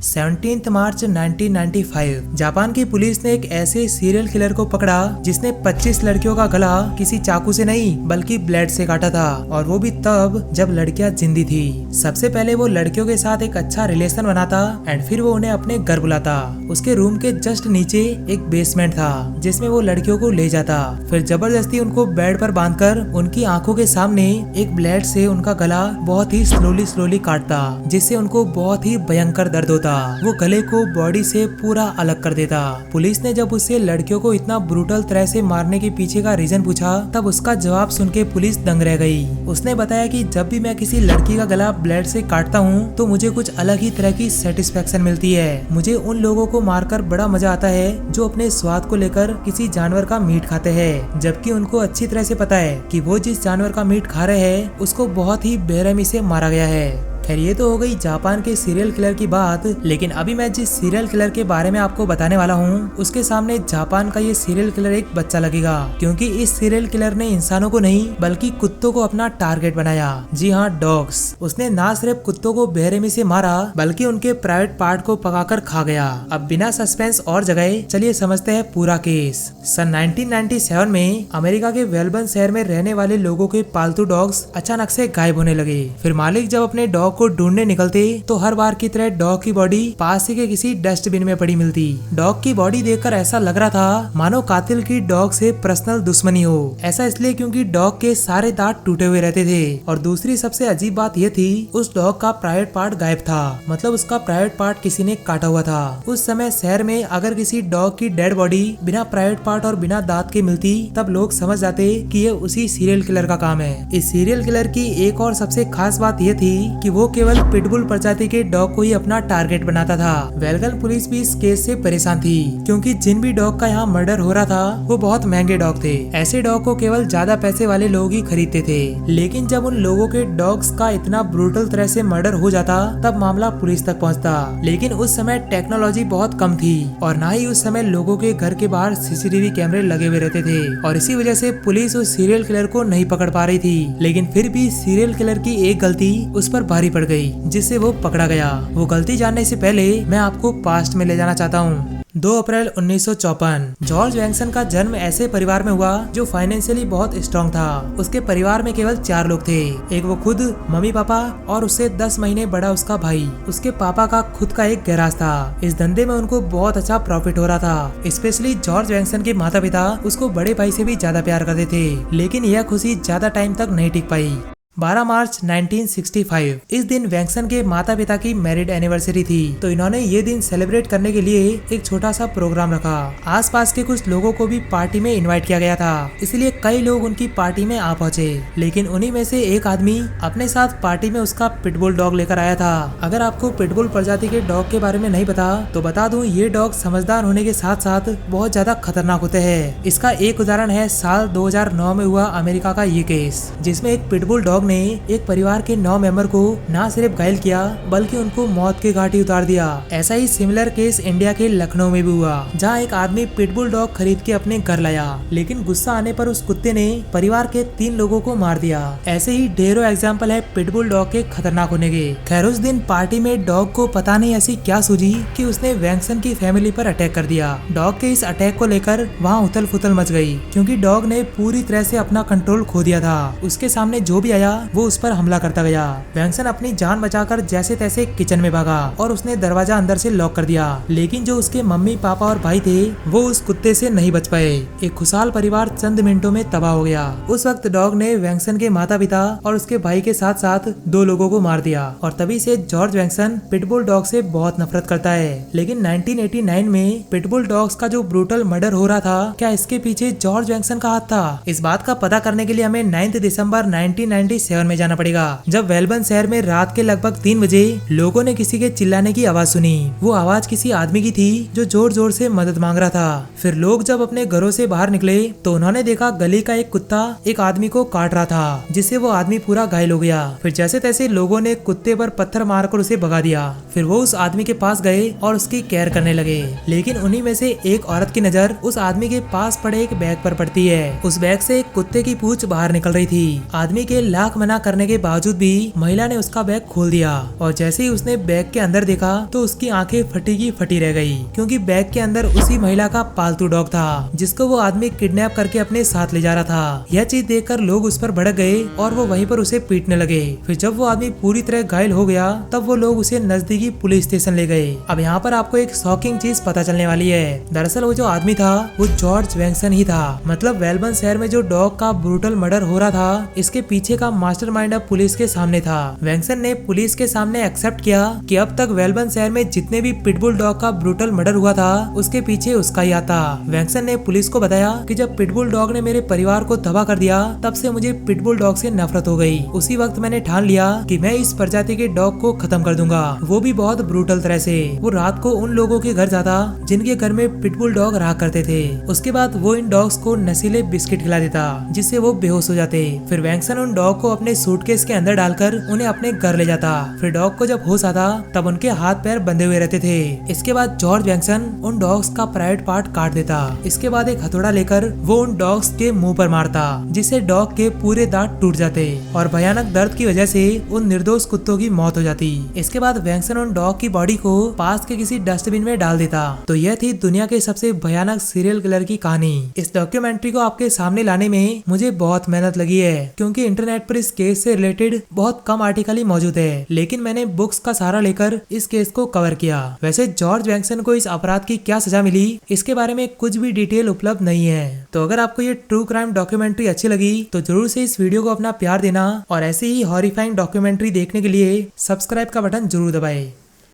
17 मार्च 1995 Japan की police ने एक ऐसे सीरियल किलर को पकड़ा जिसने 25 लड़कियों का गला किसी चाकू से नहीं बल्कि ब्लेड से काटा था, और वो भी तब जब लड़कियां जिंदी थी। सबसे पहले वो लड़कियों के साथ एक अच्छा रिलेशन बनाता एंड फिर वो उन्हें अपने घर बुलाता। उसके रूम के जस्ट नीचे एक बेसमेंट था जिसमें वो लड़कियों को ले जाता, फिर जबरदस्ती उनको बेड पर बांधकर उनकी आंखों के सामने एक ब्लेड से उनका गला बहुत ही स्लोली काटता, जिससे उनको बहुत ही भयंकर दर्द होता। वो गले को बॉडी से पूरा अलग कर देता। पुलिस ने जब उससे लड़कियों को इतना ब्रूटल तरह से मारने के पीछे का रीजन पूछा, तब उसका जवाब सुन के पुलिस दंग रह गई। उसने बताया कि जब भी मैं किसी लड़की का गला ब्लेड से काटता हूँ तो मुझे कुछ अलग ही तरह की सेटिस्फेक्शन मिलती है। मुझे उन लोगों को मारकर बड़ा मजा आता है जो अपने स्वाद को लेकर किसी जानवर का मीट खाते हैं, जबकि उनको अच्छी तरह से पता है कि वो जिस जानवर का मीट खा रहे हैं उसको बहुत ही बेरहमी से मारा गया है। खैर, ये तो हो गई जापान के सीरियल किलर की बात, लेकिन अभी मैं जिस सीरियल किलर के बारे में आपको बताने वाला हूँ उसके सामने जापान का ये सीरियल किलर एक बच्चा लगेगा, क्योंकि इस सीरियल किलर ने इंसानों को नहीं बल्कि कुत्तों को अपना टारगेट बनाया। जी हाँ, डॉग्स। उसने ना सिर्फ कुत्तों को बेरहमी से मारा बल्कि उनके प्राइवेट पार्ट को पकाकर खा गया। अब बिना सस्पेंस और जगह चलिए समझते हैं पूरा केस। सन 1997 में अमेरिका के वेलबर्न शहर में रहने वाले लोगों के पालतू डॉग्स अचानक से गायब होने लगे। फिर मालिक जब अपने डॉग को ढूंढने निकलते तो हर बार की तरह डॉग की बॉडी पास ही के किसी डस्टबिन में पड़ी मिलती। डॉग की बॉडी देखकर ऐसा लग रहा था मानो कातिल की डॉग से पर्सनल दुश्मनी हो। ऐसा इसलिए क्योंकि डॉग के सारे दांत टूटे हुए रहते थे, और दूसरी सबसे अजीब बात यह थी उस डॉग का प्राइवेट पार्ट गायब था, मतलब उसका प्राइवेट पार्ट किसी ने काटा हुआ था। उस समय शहर में अगर किसी डॉग की डेड बॉडी बिना प्राइवेट पार्ट और बिना दांत के मिलती तब लोग समझ जाते कि ये उसी सीरियल किलर का काम है। इस सीरियल किलर की एक और सबसे खास बात यह थी कि वो केवल पिटबुल प्रजाति के डॉग को ही अपना टारगेट बनाता था। वेलगन पुलिस भी इस केस से परेशान थी, क्योंकि जिन भी डॉग का यहाँ मर्डर हो रहा था वो बहुत महंगे डॉग थे। ऐसे डॉग को केवल ज्यादा पैसे वाले लोग ही खरीदते थे। लेकिन जब उन लोगों के डॉग्स का इतना ब्रूटल तरह से मर्डर हो जाता तब मामला पुलिस तक पहुँचता। लेकिन उस समय टेक्नोलॉजी बहुत कम थी और न ही उस समय लोगों के घर के बाहर सीसीटीवी कैमरे लगे हुए रहते थे, और इसी वजह से पुलिस उस सीरियल किलर को नहीं पकड़ पा रही थी। लेकिन फिर भी सीरियल किलर की एक गलती उस पर भारी पड़ गई जिससे वो पकड़ा गया। वो गलती जानने से पहले मैं आपको पास्ट में ले जाना चाहता हूँ। 2 अप्रैल 1954 जॉर्ज वैंगसन का जन्म ऐसे परिवार में हुआ जो फाइनेंशियली बहुत स्ट्रॉन्ग था। उसके परिवार में केवल 4 लोग थे, एक वो खुद, मम्मी पापा और उससे 10 महीने बड़ा उसका भाई। उसके पापा का खुद का एक गैराज था। इस धंधे में उनको बहुत अच्छा प्रॉफिट हो रहा था। स्पेशली जॉर्ज वैंगसन के माता पिता उसको बड़े भाई से भी ज्यादा प्यार करते थे, लेकिन यह खुशी ज्यादा टाइम तक नहीं टिक पाई। 12 मार्च 1965 इस दिन वैंगसन के माता पिता की मैरिड एनिवर्सरी थी, तो इन्होंने ये दिन सेलिब्रेट करने के लिए एक छोटा सा प्रोग्राम रखा। आसपास के कुछ लोगों को भी पार्टी में इनवाइट किया गया था, इसलिए कई लोग उनकी पार्टी में आ पहुंचे। लेकिन उन्हीं में से एक आदमी अपने साथ पार्टी में उसका पिटबुल डॉग लेकर आया था। अगर आपको पिटबुल प्रजाति के डॉग के बारे में नहीं पता तो बता दूं, ये डॉग समझदार होने के साथ साथ बहुत ज्यादा खतरनाक होते हैं। इसका एक उदाहरण है साल 2009 में हुआ अमेरिका का ये केस, जिसमें एक पिटबुल डॉग ने एक परिवार के 9 मेंबर को न सिर्फ घायल किया बल्कि उनको मौत के घाटी उतार दिया। ऐसा ही सिमिलर केस इंडिया के लखनऊ में भी हुआ, जहां एक आदमी पिटबुल डॉग खरीद के अपने घर लाया, लेकिन गुस्सा आने पर उस कुत्ते ने परिवार के 3 लोगों को मार दिया। ऐसे ही ढेरों एग्जाम्पल है पिटबुल डॉग के खतरनाक होने के। खैर, उस दिन पार्टी में डॉग को पता नहीं ऐसी क्या सूझी कि उसने वैंगसन की फैमिली पर अटैक कर दिया। डॉग के इस अटैक को लेकर वहाँ उथल पुथल मच गई, क्योंकि डॉग ने पूरी तरह से अपना कंट्रोल खो दिया था। उसके सामने जो भी आया वो उस पर हमला करता गया। वैंगसन अपनी जान बचाकर जैसे तैसे किचन में भागा और उसने दरवाजा अंदर से लॉक कर दिया, लेकिन जो उसके मम्मी पापा और भाई थे वो उस कुत्ते से नहीं बच पाए। एक खुशहाल परिवार चंद मिनटों में तबाह हो गया। उस वक्त डॉग ने वैंगसन के माता पिता और उसके भाई के साथ साथ 2 लोगों को मार दिया, और तभी से जॉर्ज वैंगसन पिटबुल डॉग से बहुत नफरत करता है। लेकिन 1989 में पिटबुल डॉग्स का जो ब्रूटल मर्डर हो रहा था, क्या इसके पीछे जॉर्ज वैंगसन का हाथ था? इस बात का पता करने के लिए हमें 9 दिसंबर 1997 में जाना पड़ेगा, जब वेलबर्न शहर में रात के लगभग 3 बजे लोगों ने किसी के चिल्लाने की आवाज सुनी। वो आवाज किसी आदमी की थी जो जोर जोर से मदद मांग रहा था। फिर लोग जब अपने घरों से बाहर निकले तो उन्होंने देखा गली का एक कुत्ता एक आदमी को काट रहा था, जिससे वो आदमी पूरा घायल हो गया। फिर जैसे तैसे लोगों ने कुत्ते पर पत्थर मारकर उसे भगा दिया। फिर वो उस आदमी के पास गए और उसकी केयर करने लगे। लेकिन उन्हीं में से एक औरत की नजर उस आदमी के पास पड़े एक बैग पर पड़ती है। उस बैग से एक कुत्ते की पूंछ बाहर निकल रही थी। आदमी के लाख लाख मना करने के बावजूद भी महिला ने उसका बैग खोल दिया और जैसे ही उसने बैग के अंदर देखा तो उसकी आंखें फटी की फटी रह गई, क्योंकि बैग के अंदर उसी महिला का पालतू डॉग था जिसको वो आदमी किडनैप करके अपने साथ ले जा रहा था। यह चीज देखकर लोग उस पर भड़क गए और वो वहीं पर उसे पीटने लगे। फिर जब वो आदमी पूरी तरह घायल हो गया तब वो लोग उसे नजदीकी पुलिस स्टेशन ले गए। अब यहाँ पर आपको एक शॉकिंग चीज पता चलने वाली है। दरअसल वो जो आदमी था वो जॉर्ज वैंगसन ही था। मतलब वेलबर्न शहर में जो डॉग का ब्रूटल मर्डर हो रहा था, इसके पीछे का मास्टरमाइंड अब पुलिस के सामने था। वैंगसन ने पुलिस के सामने एक्सेप्ट किया कि अब तक वेलबर्न शहर में जितने भी पिटबुल डॉग का ब्रूटल मर्डर हुआ था उसके पीछे उसका ही आता। वैंगसन ने पुलिस को बताया कि जब पिटबुल डॉग ने मेरे परिवार को तबाह कर दिया तब से मुझे पिटबुल डॉग से नफरत हो गई। उसी वक्त मैंने ठान लिया कि मैं इस प्रजाति के डॉग को खत्म कर दूंगा, वो भी बहुत ब्रूटल तरह से। वो रात को उन लोगों के घर जाता जिनके घर में पिटबुल डॉग रहा करते थे। उसके बाद वो इन डॉग्स को नशीले बिस्किट खिला देता जिससे वो बेहोश हो जाते। फिर वैंगसन उन डॉग को अपने सूटकेस के अंदर डालकर उन्हें अपने घर ले जाता। फिर डॉग को जब होश आता तब उनके हाथ पैर बंधे हुए रहते थे। इसके बाद जॉर्ज वैंगसन उन डॉग्स का प्राइवेट पार्ट काट देता। इसके बाद एक हथौड़ा लेकर वो उन डॉग्स के मुंह पर मारता जिससे डॉग के पूरे दांत टूट जाते और भयानक दर्द की वजह से उन निर्दोष कुत्तों की मौत हो जाती। इसके बाद वैंगसन उन डॉग की बॉडी को पास के किसी डस्टबिन में डाल देता। तो यह थी दुनिया के सबसे भयानक सीरियल किलर की कहानी। इस डॉक्यूमेंट्री को आपके सामने लाने में मुझे बहुत मेहनत लगी है, क्योंकि इंटरनेट पर इस केस से रिलेटेड बहुत कम आर्टिकल ही मौजूद है, लेकिन मैंने बुक्स का सहारा लेकर इस केस को कवर किया। वैसे जॉर्ज वैंगसन को इस अपराध की क्या सजा मिली इसके बारे में कुछ भी डिटेल उपलब्ध नहीं है। तो अगर आपको ये ट्रू क्राइम डॉक्यूमेंट्री अच्छी लगी तो जरूर से इस वीडियो को अपना प्यार देना और ऐसे ही हॉरिफाइंग डॉक्यूमेंट्री देखने के लिए सब्सक्राइब का बटन जरूर दबाएं।